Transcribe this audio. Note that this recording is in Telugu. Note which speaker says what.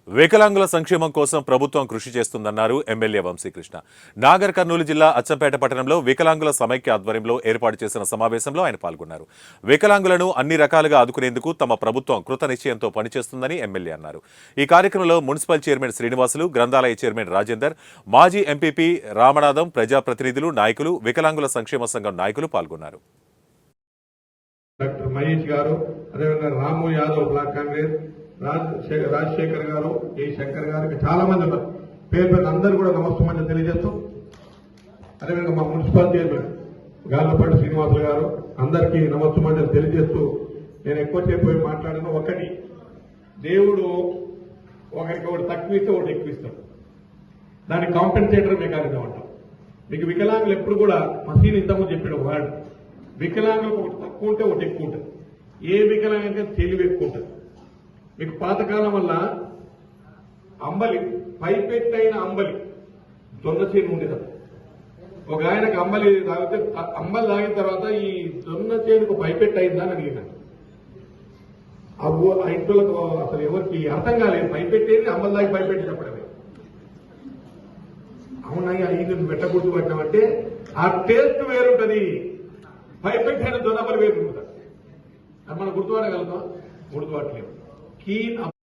Speaker 1: వికలాంగుల సంక్షేమం కోసం ప్రభుత్వం కృషి చేస్తుందన్నారు ఎమ్మెల్యే వంశీకృష్ణ. నాగర్ కర్నూలు జిల్లా అచ్చంపేట పట్టణంలో వికలాంగుల సమైక్య ఆధ్వర్యంలో ఏర్పాటు చేసిన సమావేశంలో ఆయన పాల్గొన్నారు. వికలాంగులను అన్ని రకాలుగా ఆదుకునేందుకు తమ ప్రభుత్వం కృతనిశ్చయంతో పనిచేస్తుందని ఎమ్మెల్యే అన్నారు. ఈ కార్యక్రమంలో మున్సిపల్ చైర్మన్ శ్రీనివాసులు, గ్రంథాలయ చైర్మన్ రాజేందర్, మాజీ ఎంపీపీ రామనాథం, ప్రజాప్రతినిధులు, నాయకులు, వికలాంగుల సంక్షేమ సంఘం నాయకులు పాల్గొన్నారు.
Speaker 2: డాక్టర్ మహేష్ గారు, అదేవిధంగా రాము యాదవ్ బ్లాక్ కాంగ్రెస్, రాజశేఖర్ గారు, ఏ శంకర్ గారికి చాలా మంది ఉన్నారు. పేరు పేరు అందరూ కూడా నమస్తమని తెలియజేస్తూ, అదేవిధంగా మా మున్సిపల్ చైర్మన్ గార్లపాటి శ్రీనివాసులు గారు అందరికీ నమస్తమని తెలియజేస్తూ, నేను ఎక్కువసేపు మాట్లాడాను. ఒకటి, దేవుడు ఒకరికి ఒకటి తక్కువ ఇస్తే ఒకటి ఎక్కువ ఇస్తాడు. దాన్ని కాంపెన్సేటర్ మెకానిజం అంటాం. మీకు వికలాంగులు ఎప్పుడు కూడా మసీన్ ఇంతకుముందు చెప్పిన వర్డ్, వికలాంగులకు ఒకటి తక్కువ ఉంటే ఒకటి ఎక్కువ ఉంటుంది. ఏ వికలాంగంగా తెలివి ఎక్కువ ఉంటుంది. మీకు పాతకాలం వల్ల అంబలి, పైపెట్టైన అంబలి జొన్న చేను ఉండేది. ఒక ఆయనకు అంబలి తాగితే, అంబలి తాగిన తర్వాత ఈ జొన్న చేనుకు పైపెట్టు అయిందా అని అడిగినాను. ఆ ఇంట్లో అసలు ఎవరికి అర్థం కాలేదు. పైపెట్టేది అంబలి తాగి పైపెట్టి చెప్పడమే. అవునా, ఐదు పెట్టకూడదు పట్టినామంటే ఆ టేస్ట్ వేరుంటది. పైపెట్టైన జొన్న అంబలి వేరుంటుంది. అది మనం గుర్తుపడగలుగుతాం, గుర్తుపట్టలేదు.